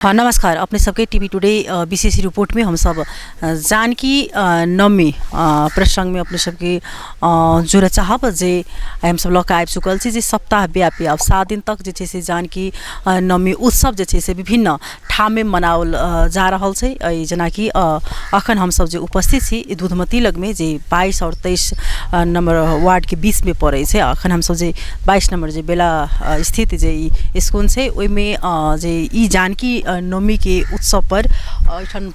हाँ नमस्कार। अपने सबके टीवी टुडे विशेष रिपोर्ट में हम सब जानकी नवमी प्रसंग में अपने सबके जोड़ चाहब जे हम सब लौका आबि चुकल छी जे सप्ताह व्यापी अब 7 दिन तक जे से जानकी नवमी उत्सव जे से विभिन्न ठाम में मनाओल जा रहल छै। जना कि अखन हम सब जे उपस्थित छी दूधमती लग में जे 22 और 23 नंबर वार्ड के बीच में पड़े छै। अखन हम सब जे 22 नंबर जे बेला स्थित जे स्कूल छै ओइ में जे ई जानकी नवमी के उत्सव पर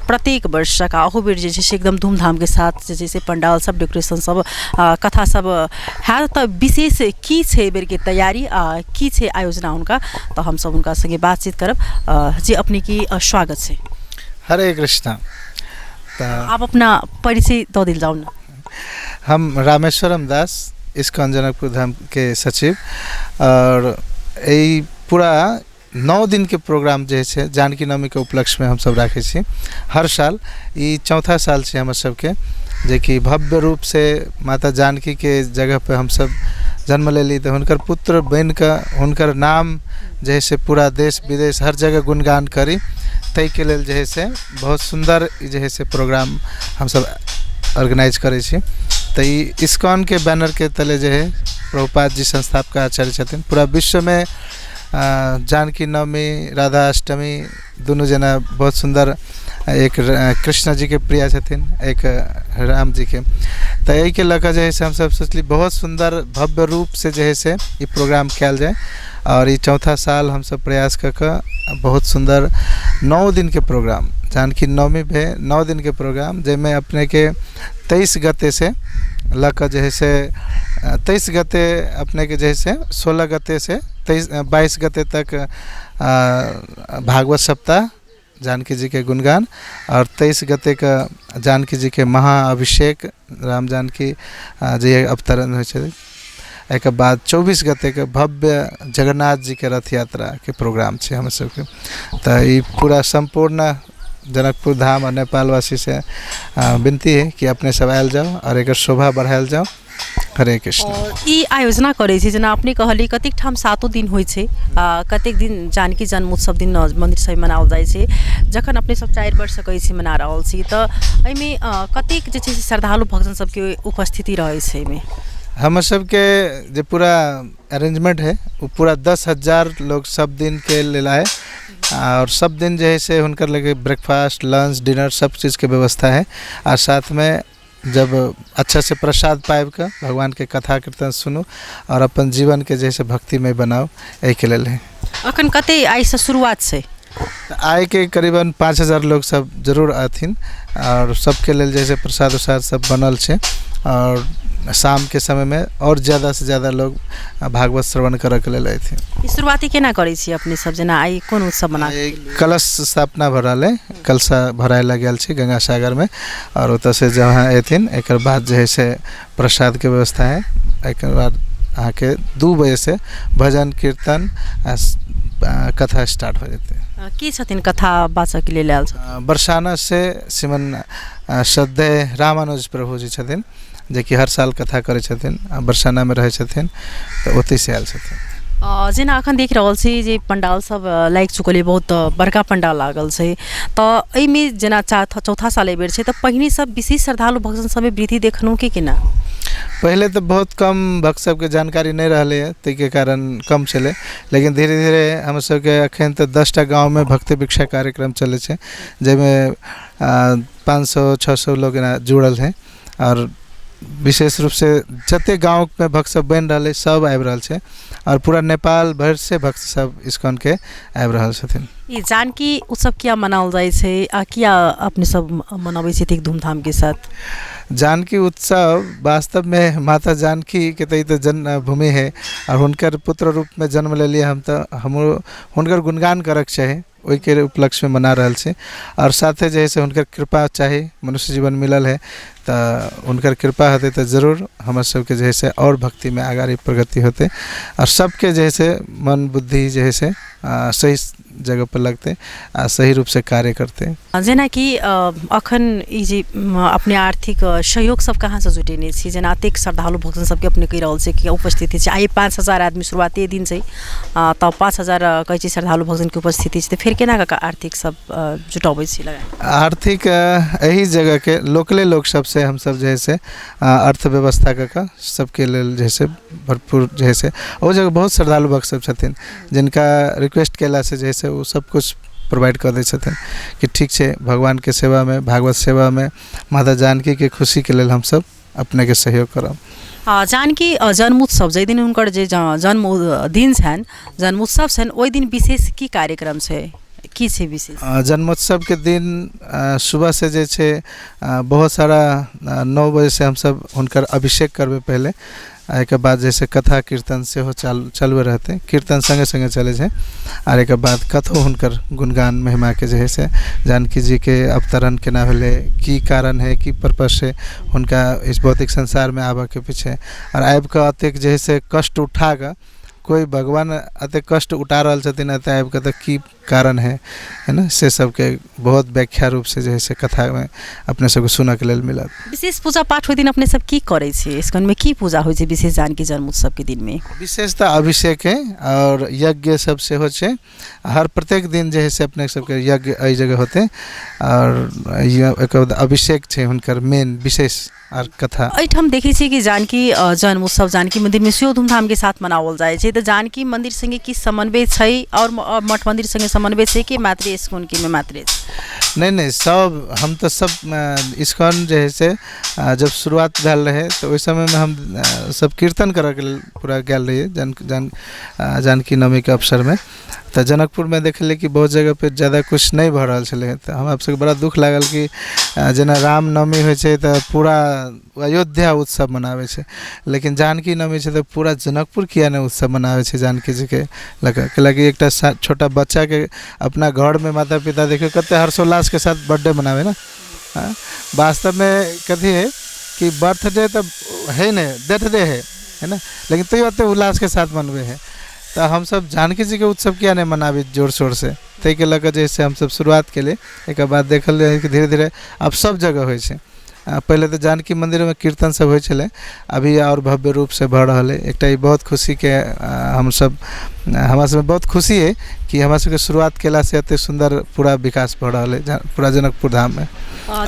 प्रत्येक वर्ष का अहू बेर जे से एकदम धूमधाम के साथ जैसे पंडाल सब डेकोरेशन सब कथा सब है। तो विशेष की छे बेर के तैयारी की छे आयोजना उनका तो हम सब उनका संगे बातचीत करब। जी अपनी की स्वागत है। हरे कृष्णा। आप अपना परिचय तो दिल जाओ ना। हम रामेश्वरम दास इस्कॉन जनकपुर धाम के सचिव और यही पूरा 9 दिन के प्रोग्राम जे है जानकी नवमी के उपलक्ष्य में हम सब राखे छी। हर साल ये चौथा साल से हम सबके जे कि भव्य रूप से माता जानकी के जगह पे हम सब जन्म लेली तो उनकर पुत्र बन का उनकर नाम जैसे पूरा देश विदेश हर जगह गुणगान करी तय के लेल जे से बहुत सुंदर जे से प्रोग्राम हम सब ऑर्गेनाइज करे छी। तो इस्कॉन के बैनर के तले जे है प्रभुपाद जी संस्थापक आचार्य छथिन। पूरा विश्व में जानकी नवमी राधा अष्टमी दोनों जना बहुत सुंदर एक कृष्ण जी के प्रिय छथिन एक राम जी के। तो यही के लगा जे हम सब सोचली बहुत सुंदर भव्य रूप से जे से ये प्रोग्राम कैल जाए और ये चौथा साल हम सब प्रयास करके बहुत सुंदर 9 दिन के प्रोग्राम जानकी नवमी पे 9 दिन के प्रोग्राम जिसमें अपने के 23 गते से लगा जे से 23 गते अपने के जैसे 16 गते से 22 गते तक भागवत सप्ताह जानकी जी के गुणगान और 23 गते का जानकी जी के महाअभिषेक राम जानकी जी अवतरण हो। एक बाद 24 गते के भव्य जगन्नाथ जी के रथ यात्रा के प्रोग्राम है हम सबके। तो ये पूरा संपूर्ण जनकपुर धाम और नेपालवासी से विनती है कि अपने सब आयल जाओ और एक शोभा बढ़ायल जाओ। हरे कृष्ण। ई आयोजना करे छी जना अपने कहली कतिक ठाम 7 दिन होय छे कतेक दिन जानकी जन्म उत्सव दिन मंदिर से मनाओल जाय छे जखन अपने सब 4 वर्ष कहै छी मना रहल छी। तो एमे कतेक जे छे श्रद्धालु भक्तजन सबके उपस्थिति रहे छे। एमे हम सबके जो पूरा अरेंजमेंट है वो पूरा 10,000 लोग सब दिन के लेल आए और सब दिन जो है से उनकर लगे ब्रेकफास्ट लंच डिनर सब चीज़ के व्यवस्था है। और साथ में जब अच्छा से प्रसाद पाइब का भगवान के कथा कीर्तन सुनू और अपन जीवन के जैसे भक्ति में बनाओ यही के लेल है। अखन कते आई से शुरुआत से आए के करीबन 5,000 लोग सब जरूर आथिन और सबके लेल जैसे प्रसाद उसाद सब बनल छे और शाम के समय में और ज़्यादा से ज़्यादा लोग भागवत श्रवण करे के लेल थे। शुरुआती केना करै छी अपने सब जना आई कोन उत्सव मना कलश स्थापना भरल है कलशा भराए गेल छै गंगा सागर में और उत से जहाँ एथिन एक बाद जो है से प्रसाद के व्यवस्था है। एक बाद अहाँ के 2 बजे से भजन कीर्तन कथा स्टार्ट हो जाते हैं। की छथिन कथा वाचक लेल आयल छथिन बरसाना से श्रीमन श्रद्धेय रामानुज प्रभु जी छथिन जे कि हर साल कथा करे छथिन बरसाना में रहे छथिन तो ओतै से आयल छथिन। जेना अखन देख रहल छी जे पंडाल सब लाइक चुकले बहुत बड़का पंडाल लागल छै। तो एहिमे जेना चौथा साल बेर छै तो पहिने सब विशेष श्रद्धालु भक्तजन सब वृद्धि देखनु कि केना पहले तो बहुत कम भक्त सब के जानकारी नहीं रहले तै के कारण कम चले लेकिन धीरे धीरे हम सब के अखन तो 10टा गांव में भक्ति भिक्षा कार्यक्रम चले छै जेमे 500-600 लोग जुड़ल हैं और विशेष रूप से जते गांव में भक्त सब बन रहा सब आबि रहल छै और पूरा नेपाल भर से भक्त सब इस्कॉन के आबि रहल छथिन। ये जानकी उत्सव क्या मनाओल जाय छै आ किया अपने सब मनाबै छी एक धूमधाम के साथ। जानकी उत्सव वास्तव में माता जानकी के तो जन्मभूमि है और उनकर पुत्र रूप में जन्म ले लिए हम तो हम उनकर गुणगान करक चाहे वही के उपलक्ष्य में मना रहा है और साथे जैसे उनकर कृपा चाहे मनुष्य जीवन मिलल है तो उनकर कृपा होते तो जरूर हमर सबके जैसे और भक्ति में आगारी प्रगति होते और सबके जैसे मन बुद्धि जैसे सही जगह पर लगते सही रूप से कार्य करते। जेना कि अखन ई जे अपने आर्थिक सहयोग सब कहाँ से जुटेने छी, जेना अतेक श्रद्धालु भक्तजन सबके अपने कहि रहल छै कि उपस्थिति छै, आइ 5000 आदमी शुरुआती दिन छै तऽ 5000 कहै छी श्रद्धालु भक्तजन के उपस्थिति छै, तऽ फेर केना का आर्थिक सब जुटाबै छी लगा आर्थिक यही जगह के लोकले लोग सबसे हम सब जैसे अर्थव्यवस्था का सबके लेल जैसे भरपूर जैसे वो जगह बहुत श्रद्धालु भक्त सब छथिन जिनका रिक्वेस्ट केला से जैसे वो सब कुछ प्रोवाइड कर दै छथिन कि ठीक है भगवान के सेवा में भागवत सेवा में माता जानकी के खुशी के लेल हम सब अपने के सहयोग करब। जानकी जन्मोत्सव जै दिन हुनकर जे जन्म दिन छन् जन्मोत्सव छन् ओहि दिन विशेष की कार्यक्रम छै, की छै विशेष? जन्मोत्सव के दिन सुबह से जे छै बहुत सारा 9 बजे से हम सब हुनकर अभिषेक करबे पहले, एक बाद जैसे कथा कीर्तन से हो चलबे रहते, कीर्तन संगे संगे चले छै और एक बाद कथो हुनकर गुणगान महिमा के जैसे जानकी जी के अवतरण केना भेले, की कारण है, की पर्पस है उनका इस भौतिक संसार में आबा के पीछे और आबि के अतेक जैसे कष्ट उठा के कोई भगवान अते कष्ट उठा रहा छथिन अते आबि के की कारण है ना, से सबके बहुत व्याख्या रूप से जैसे कथा में अपने सबके सुनऽ के लेल मिलत। विशेष पूजा पाठ ओहि दिन अपने सब की करे छी, इसकन में की पूजा होइ छै विशेष जानकी जन्मोत्सव के दिन में? विशेषतः अभिषेक है और यज्ञ सब से हो छै, हर प्रत्येक दिन जे है से अपने सबके यज्ञ एहि जगह होते और अभिषेक छै हुनकर मेन विशेष और कथा। एहिठाम देखै छी कि जानकी जन्मोत्सव जानकी मंदिर में सेहो धूमधाम के साथ मनाओल जाए छै, तो जानकी मंदिर संगे की समन्वय छै और मठ मंदिर संगे समन्वय छै कि मात्र इस्कॉन के में मात्र? नहीं सब हम तो सब इस्कॉन जो है से जब शुरुआत भेल रहे तो उस समय में हम सब कीर्तन कर पूरा गल रही जानकी नवमी के अवसर में, तो जनकपुर में देखले कि बहुत जगह पे ज़्यादा कुछ नहीं भ रहा है, तो हम आप सबके बड़ा दुख लागल कि जना राम नवमी हो तो पूरा अयोध्या उत्सव मनावे छे, लेकिन जानकी नवमी है तो पूरा जनकपुर किया ने उत्सव मनावे छे जानकी जी के लगे एक छोटा बच्चा के अपना घर में माता पिता देखिए कते हर्षोल्लास के साथ बर्थडे मनावे ना। वास्तव में कथी है कि बर्थडे तो है नहीं, डेथ डे है ना, लेकिन तो ये उल्लास के साथ मनवे है, तो हम सब जानकी जी के उत्सव किया नहीं मनावे जोर शोर से, तई के लगे जैसे हम सब शुरुआत के लिए एक बाद देखल है कि धीरे धीरे अब सब जगह हो छै। पहले तो जानकी मंदिर में कीर्तन सब हो चले, अभी और भव्य रूप से बढ़ रहा है, एक बहुत खुशी के हम सब हमारे सब बहुत खुशी है कि हमारे सब के शुरुआत केला से अति सुंदर पूरा विकास बढ़ रहा है पूरा जनकपुर धाम में।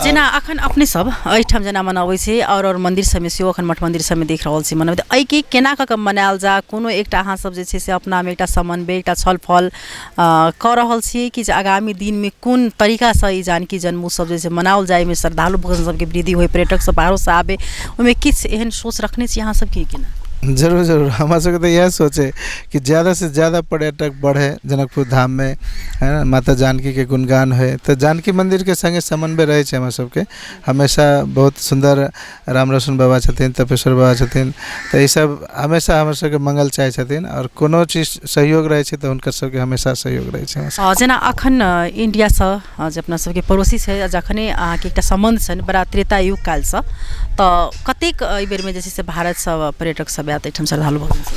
जेना अखन अपने सब एहिठाम जेना मनाबै छै और मंदिर सब में सेहो अखन मठ मंदिर सब में देख रहल छी मनाबै, एहि के केना क मनायल जा, कोनो एकटा अहाँ सब जे छै से अपना में एकटा समन्वय एकटा छलफल क रहल छी कि आगामी दिन में कोन तरीका से ई जानकी जन्मोत्सव जे छै मनाओल जाय में श्रद्धालु भक्त सब के वृद्धि होय, पर्यटक सब बाहर से आबे, ओहिमे किछ एहन सोच रखने छी अहाँ सब की केना? जरूर जरूर हमारे सबके तो यह सोचे कि ज़्यादा से ज़्यादा पर्यटक बढ़े जनकपुर धाम में, है ना, माता जानकी के गुणगान है, तो जानकी मंदिर के संगे समन्वय रहे छे हमारे सबके हमेशा। बहुत सुंदर राम रोशन बाबा छथिन, तपेश्वर बाबा छथिन, तो ये सब हमेशा हमारे सबके मंगल चाहे छथिन और कोनो चीज सहयोग रहे छे तो उनकर सबके हमेशा सहयोग रहे छे। जेना अखन इंडिया से जे अपना सबके पड़ोसी छे जखने अहाँके एकटा संबंध छन् बड़ा त्रेता युग काल से, तो कतेक एहि बेर में जे छै से भारत सब पर्यटक सब आते एठम श्रद्धालु भक्त?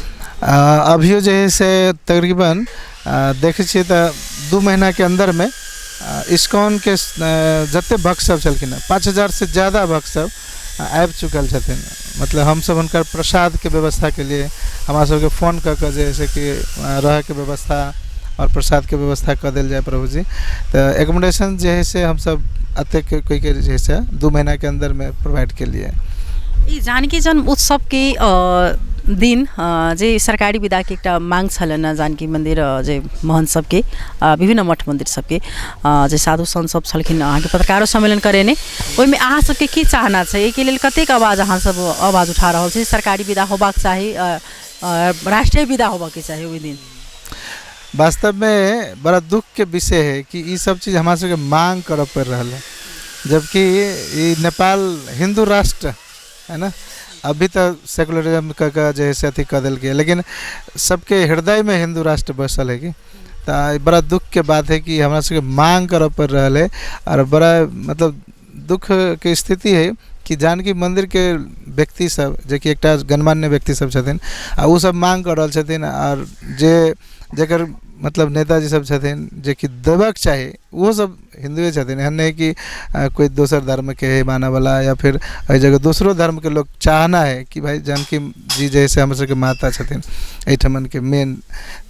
अभियो जे है से तकरीबन देखे छिए तो 2 महीना के अंदर में इस्कॉन के जते भक्त सब छलखिन 5000 से ज़्यादा भक्त सब आबि चुकल छथिन। मतलब हम सब उनकर प्रसाद के व्यवस्था के लिए हमारा सबके फ़ोन कर जैसे कि रह के व्यवस्था और प्रसाद के व्यवस्था कर दिल जाए प्रभु जी, तो एकोमोडेशन जो है से हम सब अतेक कोई के जे है 2 महीना के अंदर में प्रोवाइड के लिए। जानकी जन्म उत्सव के दिन जे सरकारी विदा के एकटा मांग छलन जानकी मंदिर जे महंत सबके विभिन्न मठ मंदिर सबके जे साधु संत सब छलखिन अहाँके पत्रकारो सम्मेलन करेने, ओहिमे अहाँ सबके की चाहना छै, एहि के लेल कतेक आवाज अहाँ सब आवाज उठा रहल छी? सरकारी विदा होबाक चाही, राष्ट्रीय विदा होबाक चाही ओहि दिन? वास्तव में बड़ा दुख के विषय है कि ये सब चीज़ हमारे सबके मांग कर पड़ रहा है, जबकि ये नेपाल हिंदू राष्ट्र है ना, अभी तो सेकुलरिज्म का जैसे अथी कर दिल गया, लेकिन सबके हृदय में हिंदू राष्ट्र बसल है कि, तो बड़ा दुख के बात है कि हमारा सबके मांग कर पड़ रहा है और बड़ा मतलब दुख की स्थिति है कि जानकी मंदिर के व्यक्ति सब जे कि एकटा गणमान्य व्यक्ति सब छथिन आ उ सब मांग कर रहल छथिन और जे जकर मतलब नेताजी सब छथिन जे कि देबाक चाही वो सब हिंदुए छथिन, एहन नहीं कि कोई दोसर धर्म के है माना वाला या फिर एहि जगह दूसरो धर्म के लोग चाहना है कि भाई जानकी जी जैसे हमर सबके माता छथिन एहिठमन के मेन,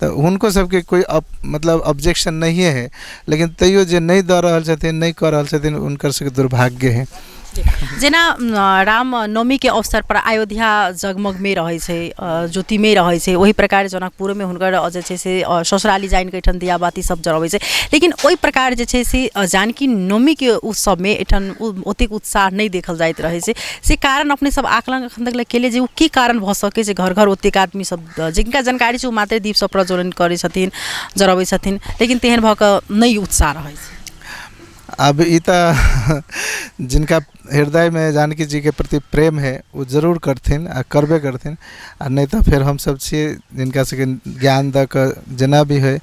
तो उनको सबके कोई मतलब ऑब्जेक्शन नहीं है, लेकिन तैयो जे नहीं दऽ रहल छथिन नहीं कऽ रहल छथिन उनकर सबके दुर्भाग्य है। जेना राम नवमी के अवसर पर अयोध्या जगमग में रहे छै, ज्योति में रहे छै, वही प्रकार जनकपुर में हुनकर जे छै से ससुराली जाइन के एठन दिया बाती सब जरबै छै, लेकिन ओहि प्रकार जे छै से जानकी नवमी के उत्सव में एठन ओतेक उत्साह नहीं देखल जाइत रहे छै, से कारण अपने सब आकलन अखन तक केले जे की कारण भ सके छै घर घर ओतेक आदमी सब जिनका जानकारी छै मात्र दीप सब प्रज्वलन करै छथिन जरबै छथिन, लेकिन तेहन भ क नहीं उत्साह रहे छै। अब इता जिनका हृदय में जानकी जी के प्रति प्रेम है वो जरूर करथिन आ करबे करथिन, आ नहीं तो फिर हम सब छिए जिनका से ज्ञान द के जेना भी है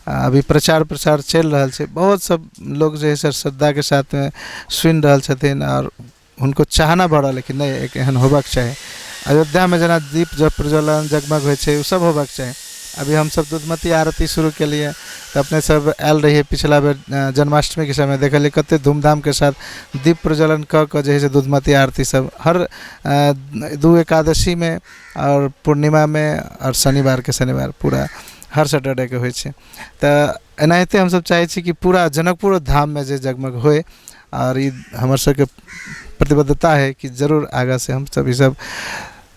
अभी प्रचार प्रसार चल रहा है, बहुत सब लोग जो है सर श्रद्धा के साथ में सुन रहा छथिन और उनको चाहना बढ़ रहा कि नहीं एक एहन होबाक चाही। अयोध्या में जना दीप जब प्रज्वलन जगमग होइ छै उ सब होबाक चाही। अभी हम सब दूधमती आरती शुरू के लिए तो अपने सब आयल रहिए पिछला बेर जन्माष्टमी के समय देखलिए कते धूमधाम के साथ दीप प्रज्वलन क जे है दूधमती आरती सब हर 2 एकादशी में और पूर्णिमा में और शनिवार के शनिवार पूरा हर सैटरडे के होइ छै। तो एनाहिते हम सब चाहे छी कि पूरा जनकपुर धाम में जे जगमग होए और ये हमर सबके प्रतिबद्धता है कि जरूर आगा से हम सब ई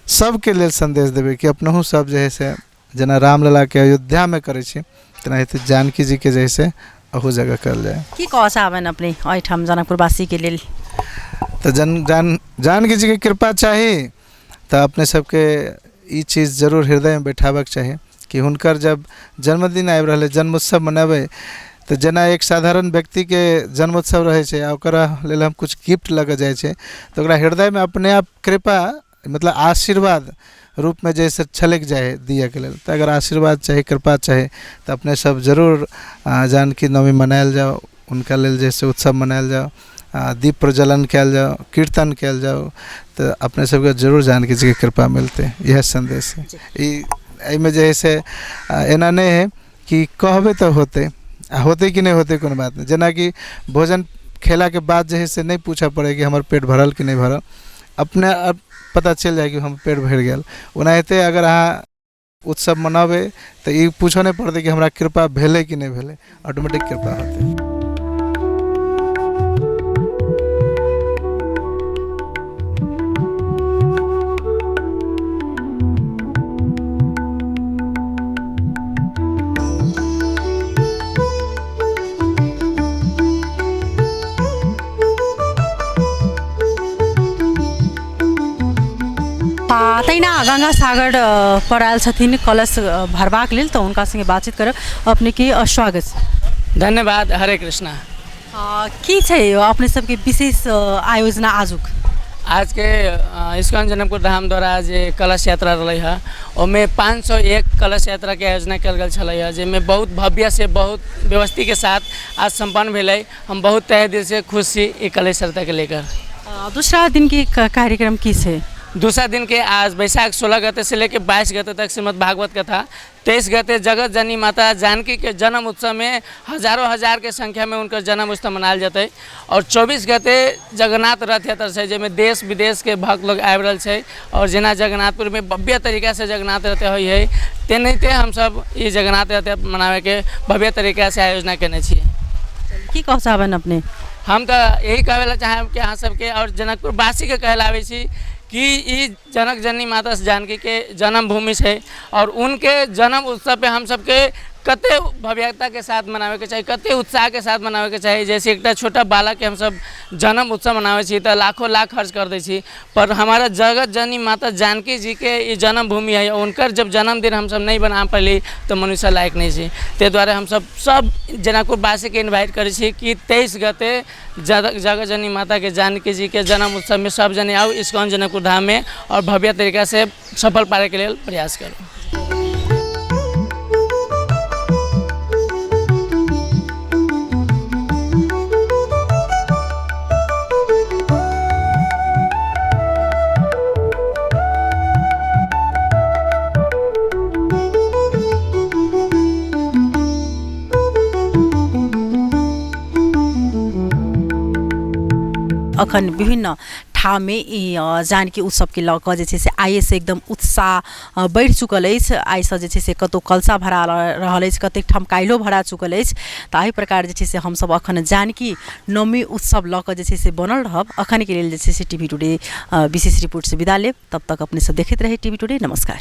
सबके लेल संदेश देबै कि अपनहु सब जे है से जना रामलला के अयोध्या में करे छी तेनाहिते जानकी जी के जैसे अहू जगह कर जाए। की कह चाहबन अपने एहिठाम जनकपुरवासी के लेल? तो जानकी जी की कृपा चाही तो अपने सबके ई चीज़ जरूर हृदय में बैठाबक चाही कि हुनकर जब जन्मदिन आबि रहले जन्मोत्सव मनाबे तो जना एक साधारण व्यक्ति के जन्मोत्सव रहे छै ओकरा लेल हम कुछ गिफ्ट लग जाए छै तो ओकरा हृदय में अपने आप कृपा मतलब आशीर्वाद रूप में जैसे छलक जाए दिया के लिए, तो अगर आशीर्वाद चाहे कृपा चाहे तो अपने सब जरूर जानकी नवमी मनायल जाओ, उनका लेल जैसे उत्सव मनायल जाओ, दीप प्रज्वलन कल जाओ, कीर्तन कल जाओ, तो अपने सबके जरूर जानकी जी की कृपा मिलते, यह संदेश है। में जैसे एना नहीं है कि कहबे तो होते कि नहीं होते कोनो बात नहीं, जना कि भोजन खेला के बाद जे है से नहीं पूछा पड़े कि हमार पेट भरल कि नहीं भरल, अपने अब पता चल जाए कि हम पेट भर गया। ओनाहिते अगर अहाँ उत्सव मनाबे तो ये पूछो नहीं पड़ते कि हमरा कृपा भेले कि नहीं भेले, ऑटोमेटिक कृपा होते। तैना गंगा सागर पर आयल छथिन कलश भरबाक लेल, तो उनका संगे बातचीत करब। अपने के स्वागत। धन्यवाद। हरे कृष्णा। की छै अपने सबके विशेष आयोजना आजुक? आज के इस्कॉन जनकपुर धाम द्वारा जे कलश यात्रा रही है ओमे 501 कलश यात्रा के आयोजना कल गल छलै है, जेमे बहुत भव्य से बहुत व्यवस्थित के साथ आज संपन्न भेलै। हम बहुत तहे दिल से खुश छी ई कलश यात्रा के लेकर। दूसरा दिन के कार्यक्रम की छै? दूसरा दिन के आज बैसाख 16 गते से लेकर 22 गते तक श्रीमद् भागवत कथा, 23 गते जगत जननी माता जानकी के जन्म उत्सव में हजारों हजार के संख्या में उनकर जन्म उत्सव मनायल जते, और 24 गते जगन्नाथ रथ यात्रा है जेमें देश विदेश के भक्त लोग आबि रहल छै, और जेना जगन्नाथपुर में भव्य तरीका से जगन्नाथ रथ होइ है तेनाहिते हम सब ई जगन्नाथ रथ मनावे के भव्य तरीका से आयोजना केने छियै। की कह चाहबन अपने? हम तो यही कहला चाहब कि अहाँ सबके और जनकपुर वासी के कहलावे छी कि ई जनक जननी माता जानकी के जन्मभूमि है, और उनके जन्म उत्सव पे हम सबके कते भव्यता के साथ मनावे के चाहिए, कते उत्साह के साथ मनावे के चाहिए। जैसे एक छोटा बालक के हम सब जन्म उत्सव मनावे छी तो लाखों लाख खर्च कर दै छी, पर हमारा जगत जननी माता जानकी जी के ये जन्मभूमि है, उनकर जब जन्मदिन हम सब नहीं बना पली तो मनुष्य लायक नहीं छी। ते द्वारा हम सब जनकपुर वासी के इन्वाइट करे छी कि 23 गते जगत जननी माता के जानकी जी के जन्म उत्सव में सब जने आओ इस्कॉन जनकपुर धाम में, और भव्य तरीका से सफल पाने के लिए प्रयास करो। अखन विभिन्न ठाममे ई जानकी उत्सवके लऽ कऽ जे छै से आइएसँ एकदम उत्साह बढ़ि चुकल अछि। आइसँ जे छै से कतहु कलशा भरा रहल अछि, कतेक ठाम काल्हिओ भरा चुकल अछि। तऽ एहि प्रकार जे छै से हमसब अखन जानकी नवमी उत्सव लऽ कऽ जे छै से बनल रहब। अखनके लेल जे छै से टीवी टुडे विशेष रिपोर्ट से विदा लेब। तब तक अपने सब देखैत रही टीवी टुडे। नमस्कार।